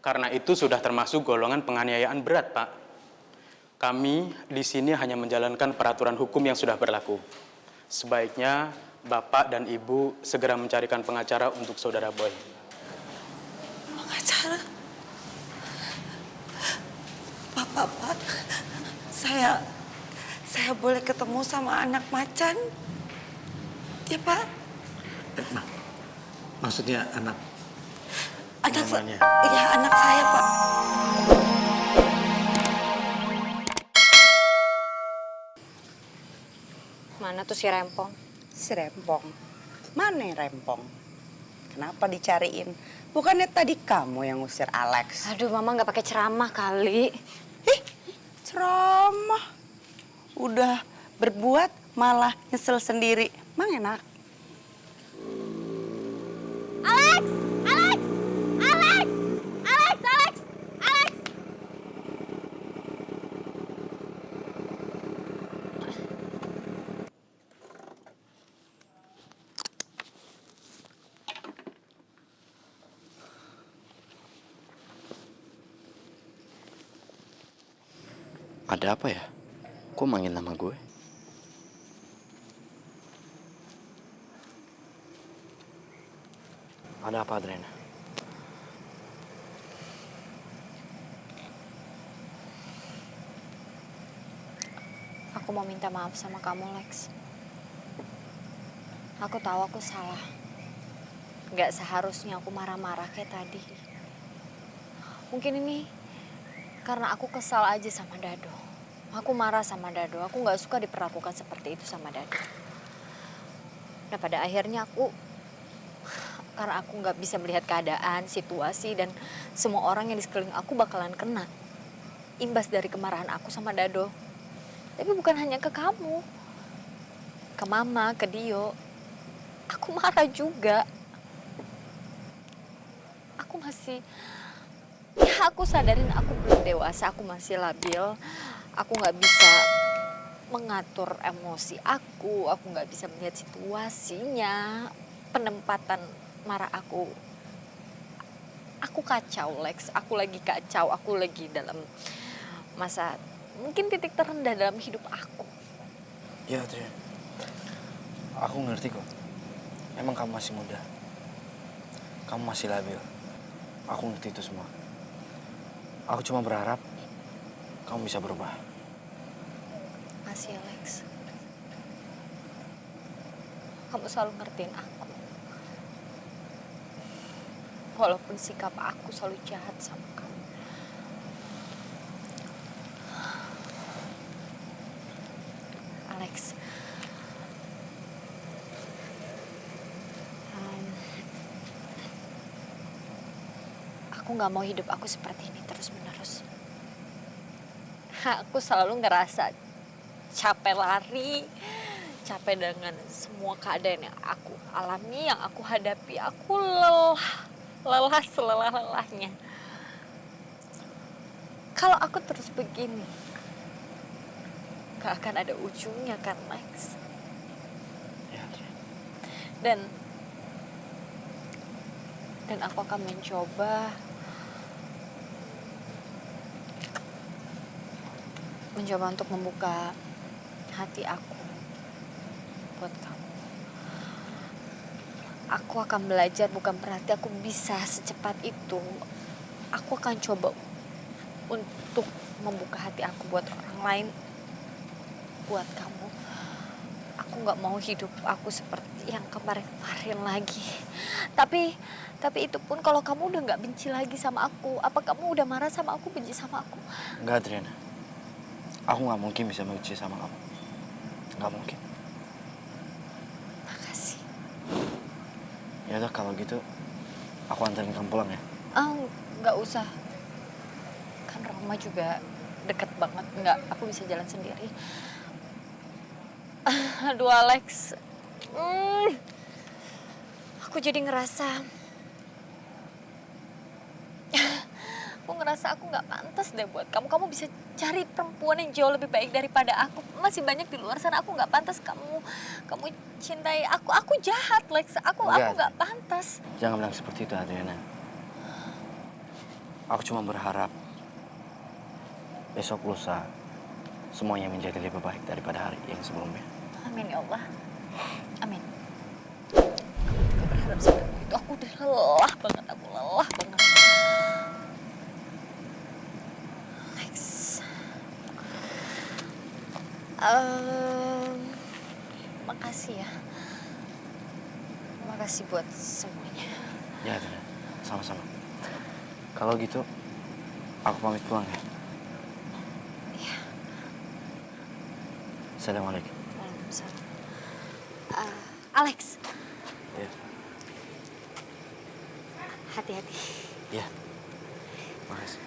Karena itu sudah termasuk golongan penganiayaan berat, Pak. Kami di sini hanya menjalankan peraturan hukum yang sudah berlaku. Sebaiknya Bapak dan Ibu segera mencarikan pengacara untuk saudara Boy. Pengacara? Pak, saya boleh ketemu sama anak macan? Ya, Pak? Maksudnya anak Iya, anak saya, Pak. Mana tuh si Rempong? Si Rempong? Mana yang Rempong? Kenapa dicariin? Bukannya tadi kamu yang ngusir Alex? Aduh, Mama nggak pakai ceramah kali. Ceramah. Udah berbuat malah nyesel sendiri. Mang enak. Alex! Alex! Alex! Alex! Alex! Alex! Ada apa ya? Kok manggil nama gue? Ada apa, Adriana? Aku mau minta maaf sama kamu, Lex. Aku tahu aku salah. Gak seharusnya aku marah-marah kayak tadi. Mungkin ini karena aku kesal aja sama Dado. Aku marah sama Dado. Aku gak suka diperlakukan seperti itu sama Dado. Nah, pada akhirnya karena aku gak bisa melihat keadaan, situasi, dan semua orang yang di sekeliling aku bakalan kena imbas dari kemarahan aku sama Dado. Tapi bukan hanya ke kamu, ke Mama, ke Dio. Aku marah juga. Aku sadarin aku belum dewasa, aku masih labil. Aku gak bisa mengatur emosi aku gak bisa melihat situasinya, penempatan marah aku. Aku kacau, Lex. Aku lagi kacau, aku lagi dalam masa mungkin titik terendah dalam hidup aku. Ya, Adrian. Aku ngerti kok. Emang kamu masih muda. Kamu masih labil. Aku ngerti itu semua. Aku cuma berharap kamu bisa berubah. Makasih, Alex. Kamu selalu ngertiin aku. Walaupun sikap aku selalu jahat sama kamu. Alex. Aku gak mau hidup aku seperti ini terus-menerus. Aku selalu ngerasa capek lari, capek dengan semua keadaan yang aku alami, yang aku hadapi. Aku lelah selelah-lelahnya. Kalau aku terus begini, gak akan ada ujungnya kan, Lex? Ya, Adrian. Dan aku akan mencoba untuk membuka hati aku buat kamu. Aku akan belajar, bukan berarti aku bisa secepat itu. Aku akan coba untuk membuka hati aku buat orang lain, buat kamu. Aku gak mau hidup aku seperti yang kemarin-kemarin lagi. Tapi itu pun kalau kamu udah gak benci lagi sama aku. Apa kamu udah marah sama aku, benci sama aku? Enggak, Adriana. Aku gak mungkin bisa benci sama kamu. Gak mungkin. Makasih. Ya udah, kalau gitu aku anterin kamu pulang ya. Gak usah. Kan rumah juga deket banget. Enggak, aku bisa jalan sendiri. Aduh, Alex. Aku jadi ngerasa aku gak pantas deh buat kamu. Kamu bisa cari perempuan yang jauh lebih baik daripada aku. Masih banyak di luar sana. Aku gak pantas kamu cintai aku. Aku jahat, Lex. Aku gak pantas. Jangan bilang seperti itu, Adriana. Aku cuma berharap besok lusa semuanya menjadi lebih baik daripada hari yang sebelumnya. Amin ya Allah. Amin. Aku berharap seperti itu. Aku udah lelah banget. Aku lelah banget. Next. Makasih ya. Makasih buat semuanya. Ya, Adriana. Sama-sama. Kalau gitu, aku pamit pulang ya. Iya. Assalamualaikum. Waalaikumsalam. Alex, Ya. hati-hati. Ya. Makasih.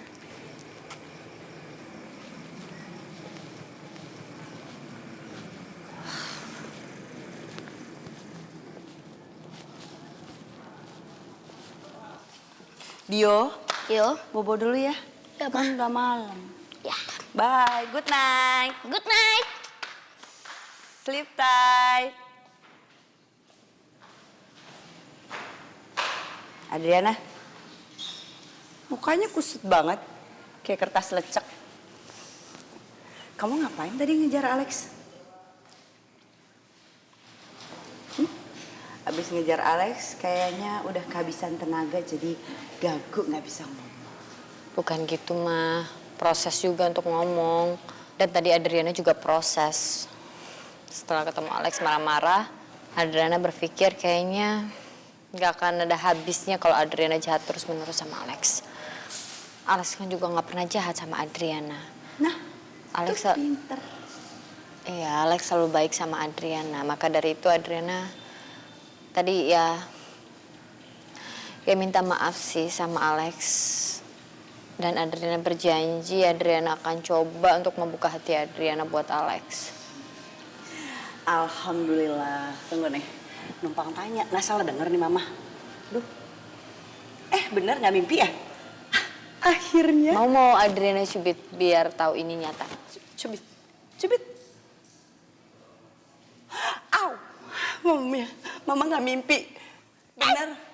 Dio, Yo. bobo dulu ya. Ya, Kan udah malam. Ya. Bye, good night. Good night. Sleep tight. Adriana, mukanya kusut banget, kayak kertas lecek. Kamu ngapain tadi ngejar Alex? Abis ngejar Alex, kayaknya udah kehabisan tenaga, jadi gagu nggak bisa ngomong. Bukan gitu, mah. Proses juga untuk ngomong. Dan tadi Adriana juga proses. Setelah ketemu Alex marah-marah, Adriana berpikir kayaknya gak akan ada habisnya kalau Adriana jahat terus-menerus sama Alex. Alex kan juga gak pernah jahat sama Adriana. Nah, Alex itu pinter. Iya, Alex selalu baik sama Adriana. Maka dari itu Adriana tadi ya minta maaf sih sama Alex. Dan Adriana berjanji Adriana akan coba untuk membuka hati Adriana buat Alex. Alhamdulillah. Tunggu nih, numpang tanya. Nggak salah denger nih mama. Duh, bener nggak mimpi ya? Akhirnya. Mau Adriana cubit biar tahu ini nyata. Cubit, cubit. Au, mama nggak mimpi. Bener.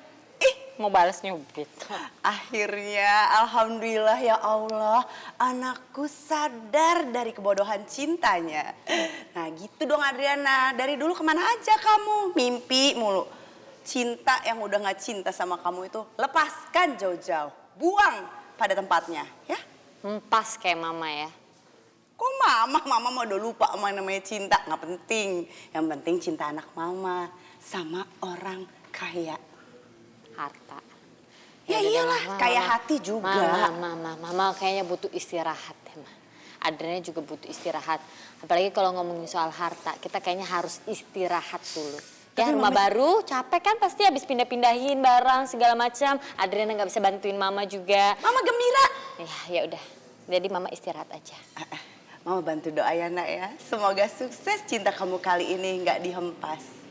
Mau balas nyubit. Akhirnya, alhamdulillah ya Allah, anakku sadar dari kebodohan cintanya. Nah gitu dong Adriana, dari dulu kemana aja kamu? Mimpi mulu. Cinta yang udah gak cinta sama kamu itu lepaskan jauh-jauh. Buang pada tempatnya, ya. Pas kayak mama ya. Kok mama udah lupa sama namanya cinta. Gak penting, yang penting cinta anak mama sama orang kaya. Harta. Ya iyalah, kayak hati juga. Mama kayaknya butuh istirahat ya, Ma. Adriana juga butuh istirahat. Apalagi kalau ngomongin soal harta, kita kayaknya harus istirahat dulu. Ya, rumah baru, capek kan pasti habis pindah-pindahin barang segala macam. Adriana nggak bisa bantuin mama juga. Mama gembira. Ya udah. Jadi mama istirahat aja. Mama bantu doa ya nak ya. Semoga sukses cinta kamu kali ini nggak dihempas.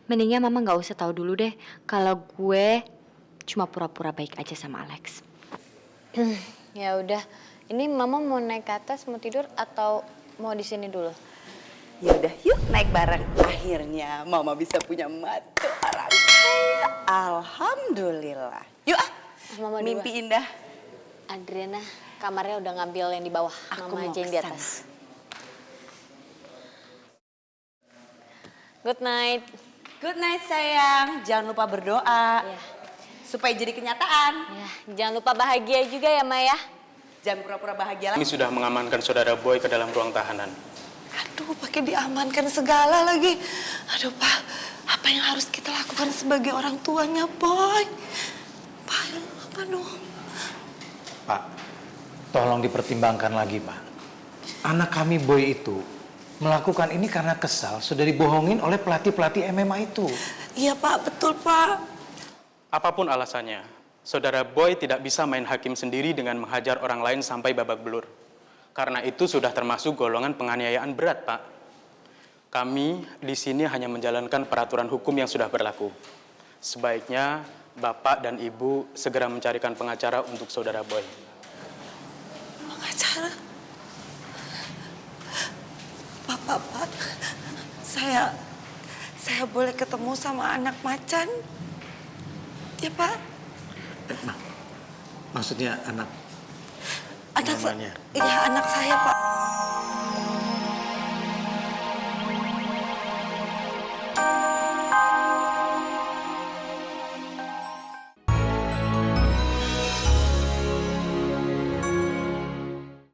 Mendingnya mama nggak usah tahu dulu deh kalau gue cuma pura-pura baik aja sama Alex. Ya udah, ini mama mau naik ke atas mau tidur atau mau di sini dulu? Ya udah, yuk naik bareng. Akhirnya mama bisa punya mantu orang kaya. Alhamdulillah. Yuk Mama mimpi dua. indah. Adriana kamarnya udah ngambil yang di bawah, Aku mama mau aja yang di kesana. atas. Good night. Good night sayang. Jangan lupa berdoa. Ya, Supaya jadi kenyataan. ya, jangan lupa bahagia juga ya, Ma ya. Jangan pura-pura bahagia Kami lagi. sudah mengamankan saudara Boy ke dalam ruang tahanan. Aduh, pakai diamankan segala lagi. Aduh, Pak, apa yang harus kita lakukan sebagai orang tuanya, Boy? Pak, apa dong? Pak, tolong dipertimbangkan lagi, Pak. Anak kami Boy itu melakukan ini karena kesal sudah dibohongin oleh pelatih-pelatih MMA itu. Iya, Pak, betul, Pak. Apapun alasannya, saudara Boy tidak bisa main hakim sendiri dengan menghajar orang lain sampai babak belur. Karena itu sudah termasuk golongan penganiayaan berat, Pak. Kami di sini hanya menjalankan peraturan hukum yang sudah berlaku. Sebaiknya Bapak dan Ibu segera mencarikan pengacara untuk saudara Boy. Pengacara. Pak, saya saya boleh ketemu sama anak macan? Ya, Pak? Maksudnya anak Anak namanya? Iya, anak saya, Pak.